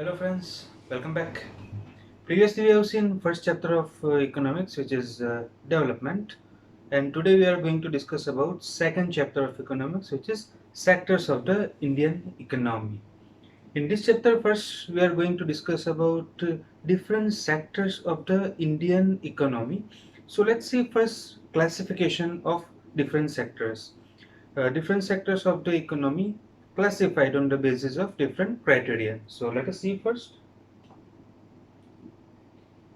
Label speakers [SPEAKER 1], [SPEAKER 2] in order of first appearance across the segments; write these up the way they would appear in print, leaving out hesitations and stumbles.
[SPEAKER 1] Hello friends, welcome back. Previously we have seen first chapter of economics, which is development, and today we are going to discuss about second chapter of economics, which is sectors of the Indian economy. In this chapter first we are going to discuss about different sectors of the Indian economy. So let's see first classification of different sectors. Different sectors of the economy classified on the basis of different criteria. So let us see first.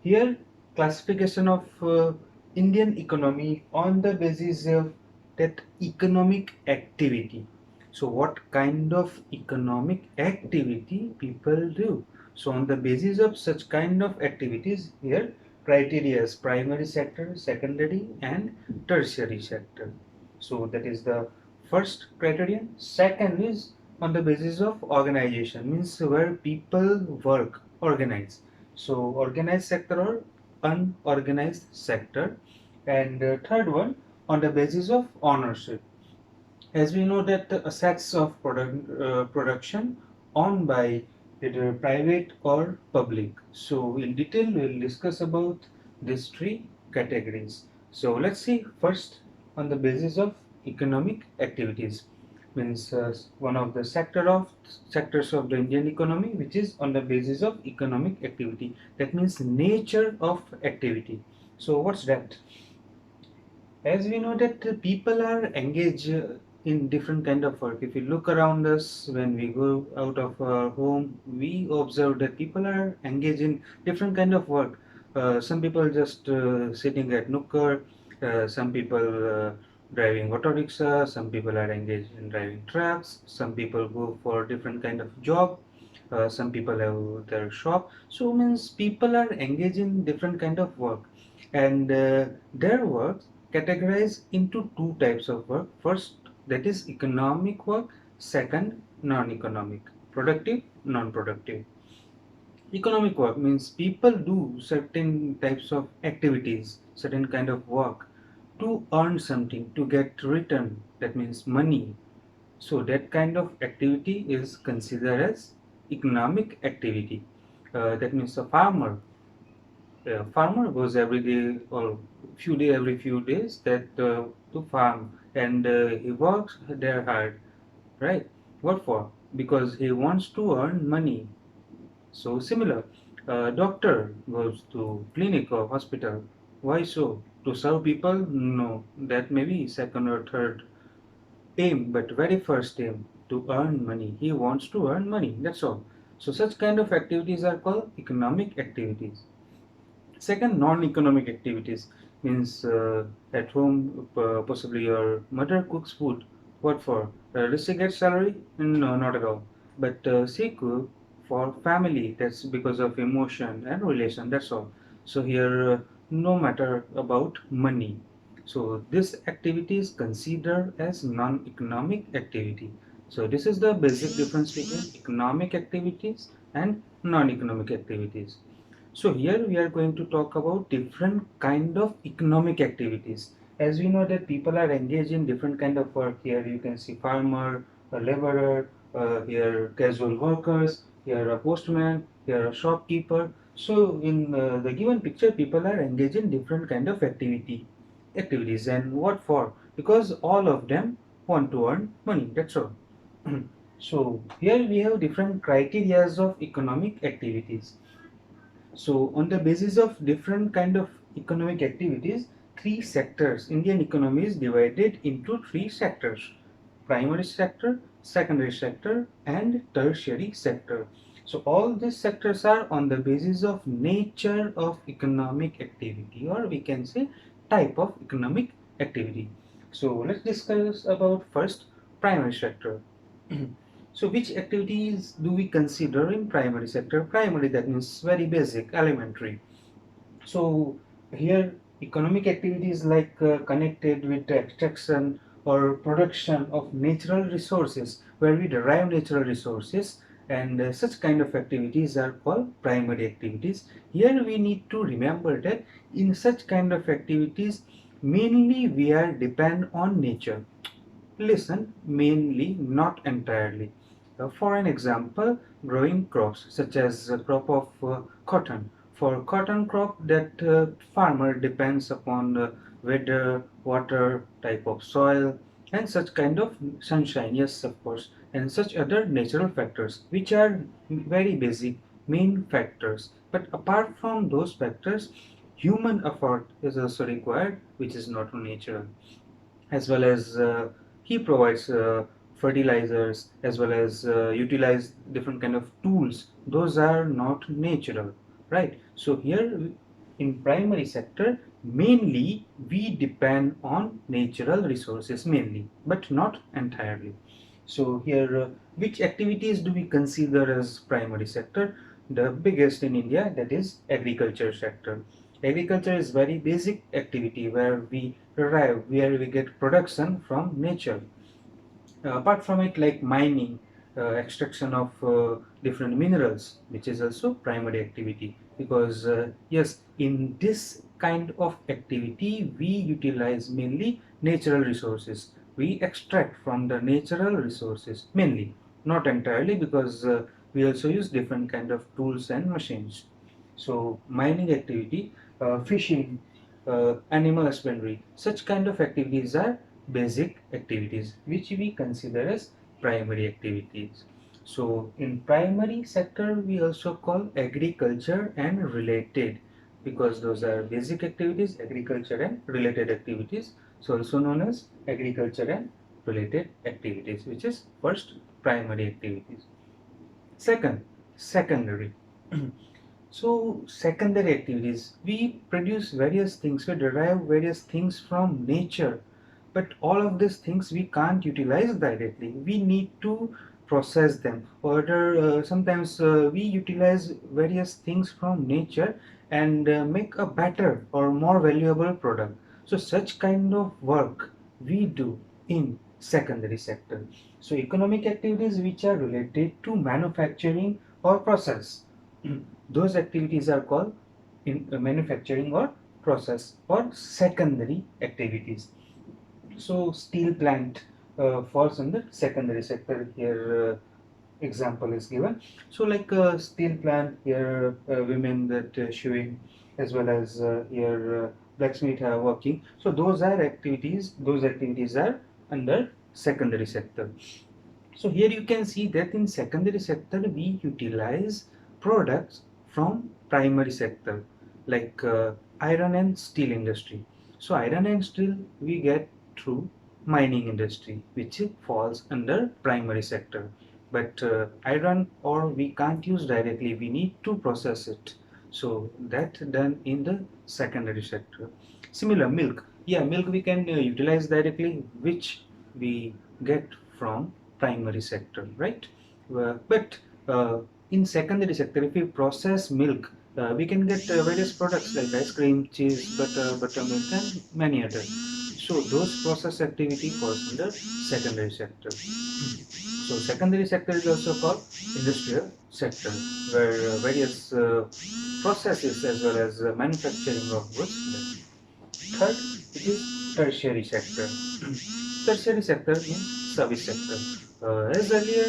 [SPEAKER 1] Here, classification of Indian economy on the basis of that economic activity. So, what kind of economic activity people do? So, on the basis of such kind of activities, here criteria is primary sector, secondary, and tertiary sector. So, that is the first criterion. Second is on the basis of organization, means where people work, organize. So organized sector or unorganized sector. And third one on the basis of ownership. As we know that the assets of production owned by either private or public. So in detail we'll discuss about these three categories. So let's see first on the basis of economic activities, means one of the sectors of the Indian economy, which is on the basis of economic activity. That means nature of activity. So what's that? As we know that people are engaged in different kind of work. If you look around us when we go out of our home, we observe that people are engaged in different kind of work. Some people just sitting at nukkar, some people driving auto rickshaw, some people are engaged in driving trucks, some people go for different kind of job, some people have their shop. So means people are engaged in different kind of work, and their work categorized into two types of work. First, that is economic work. Second, non-economic, productive, non-productive. Economic work means people do certain types of activities, certain kind of work to earn something, to get return. That means money. So that kind of activity is considered as economic activity. That means a farmer goes every day or every few days that to farm, and he works there hard, right? What for? Because he wants to earn money. So similar, doctor goes to clinic or hospital. Why so? To serve people? No, that may be second or third aim, but very first aim to earn money. He wants to earn money. That's all. So such kind of activities are called economic activities. Second, non-economic activities means at home, possibly your mother cooks food. What for? Does she get salary? No, not at all. But she cook for family. That's because of emotion and relation. That's all. So here, no matter about money. So this activity is considered as non-economic activity. So this is the basic difference between economic activities and non-economic activities. So here we are going to talk about different kind of economic activities. As we know that people are engaged in different kind of work. Here you can see farmer, a laborer, here casual workers, here a postman, here a shopkeeper. So in the given picture, people are engaged in different kind of activities. And what for? Because all of them want to earn money. That's all. So here we have different criterias of economic activities. So on the basis of different kind of economic activities, three sectors, Indian economy is divided into three sectors: primary sector, secondary sector, and tertiary sector. So all these sectors are on the basis of nature of economic activity, or we can say type of economic activity. So let's discuss about first primary sector. So which activities do we consider in primary sector? Primary, that means very basic, elementary. So here economic activities like connected with the extraction or production of natural resources, where we derive natural resources, and such kind of activities are called primary activities. Here we need to remember that in such kind of activities mainly we are depend on nature. Listen, mainly, not entirely. For an example, growing crops such as a crop of cotton. For cotton crop, that farmer depends upon weather, water, type of soil, and such kind of sunshine. Yes, of course, and such other natural factors, which are very basic main factors. But apart from those factors, human effort is also required, which is not natural, as well as he provides fertilizers, as well as utilize different kind of tools. Those are not natural, right? So here in primary sector, mainly we depend on natural resources mainly, but not entirely. So here, which activities do we consider as primary sector? The biggest in India, that is agriculture sector. Agriculture is very basic activity where we derive, where we get production from nature. Apart from it, like mining, extraction of different minerals, which is also primary activity, because yes, in this kind of activity we utilize mainly natural resources. We extract from the natural resources mainly, not entirely, because we also use different kind of tools and machines. So mining activity, fishing, animal husbandry, such kind of activities are basic activities which we consider as primary activities. So in primary sector we also call agriculture and related, because those are basic activities, agriculture and related activities, so also known as agriculture and related activities, which is first primary activities. Second, secondary. So secondary activities, we produce various things, we derive various things from nature, but all of these things we can't utilize directly. We need to process them. Further, sometimes we utilize various things from nature and make a better or more valuable product. So such kind of work we do in secondary sector. So economic activities which are related to manufacturing or process, those activities are called in manufacturing or process or secondary activities. So steel plant falls under secondary sector. Here example is given. So like steel plant here, women that showing, as well as here blacksmith are working. So those are activities. Those activities are under secondary sector. So here you can see that in secondary sector we utilize products from primary sector, like iron and steel industry. So iron and steel we get through mining industry, which falls under primary sector. But iron ore we can't use directly, we need to process it. So that done in the secondary sector. Similar milk, yeah, milk we can utilize directly, which we get from primary sector, right? But in secondary sector, if we process milk, we can get various products like ice cream, cheese, butter, buttermilk, and many others. So those process activity falls under secondary sector. So secondary sector is also called industrial sector, where various processes as well as manufacturing of goods. Third, it is tertiary sector. Tertiary sector means service sector. As earlier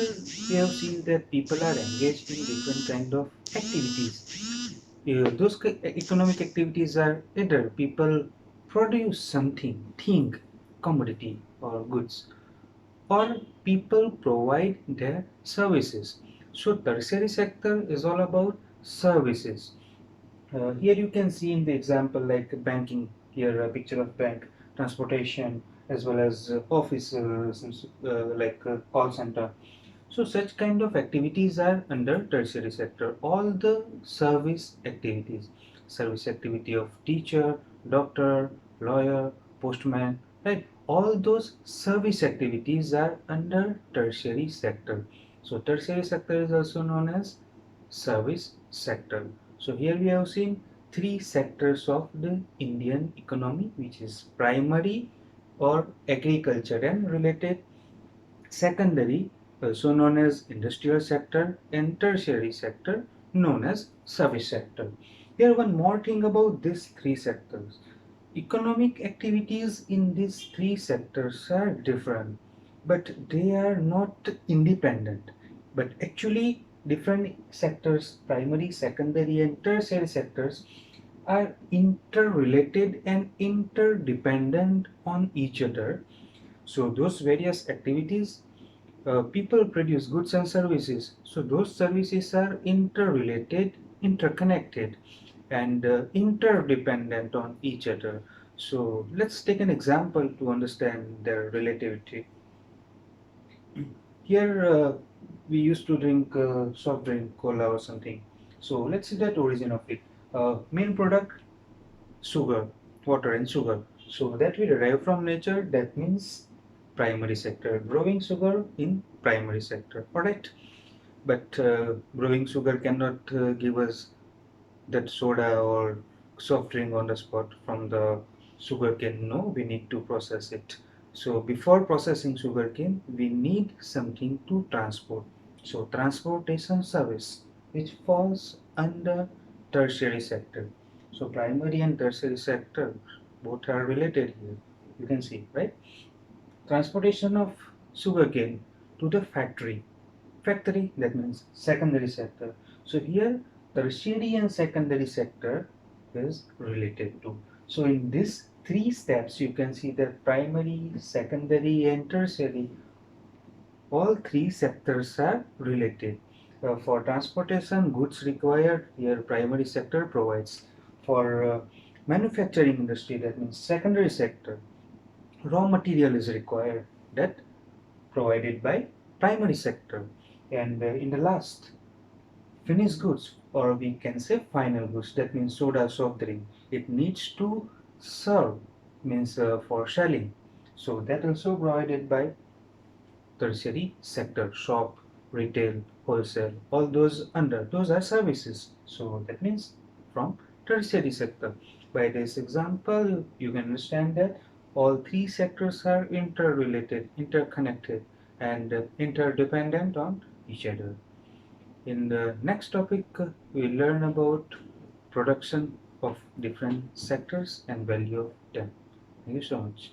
[SPEAKER 1] we have seen that people are engaged in different kind of activities. Those economic activities are either people produce something, thing, commodity or goods, or people provide their services. So tertiary sector is all about services. Here you can see in the example like banking, here a picture of bank, transportation, as well as office, like call center. So such kind of activities are under tertiary sector. All the service activity of teacher, doctor, lawyer, postman, right? All those service activities are under tertiary sector. So tertiary sector is also known as service sector. So here we have seen three sectors of the Indian economy, which is primary or agriculture and related, secondary, also known as industrial sector, and tertiary sector known as service sector. Here one more thing about these three sectors. Economic activities in these three sectors are different, but they are not independent. But actually, different sectors, primary, secondary, and tertiary sectors, are interrelated and interdependent on each other. So those various activities, people produce goods and services. So those services are interrelated, interconnected, and interdependent on each other. So let's take an example to understand their relativity. Here we used to drink soft drink, cola or something. So let's see that origin of it. Main product, sugar, water and sugar. So that we derive from nature, that means primary sector. Growing sugar in primary sector, alright? But growing sugar cannot give us that soda or soft drink on the spot from the sugarcane. No, we need to process it. So before processing sugarcane, we need something to transport. So transportation service, which falls under tertiary sector. So primary and tertiary sector both are related here. You can see, right? Transportation of sugarcane to the factory. Factory, that means secondary sector. So here tertiary and secondary sector is related to. So in these three steps you can see that primary, secondary and tertiary, all three sectors are related. For transportation goods required, here primary sector provides. For manufacturing industry, that means secondary sector, raw material is required, that provided by primary sector. And in the last, finished goods, or we can say final goods, that means soda, soft drink, it needs to serve, means for selling. So that also provided by tertiary sector, shop, retail, wholesale, all those under, those are services. So that means from tertiary sector. By this example, you can understand that all three sectors are interrelated, interconnected, and interdependent on each other. In the next topic, we learn about production of different sectors and value of them. Thank you so much.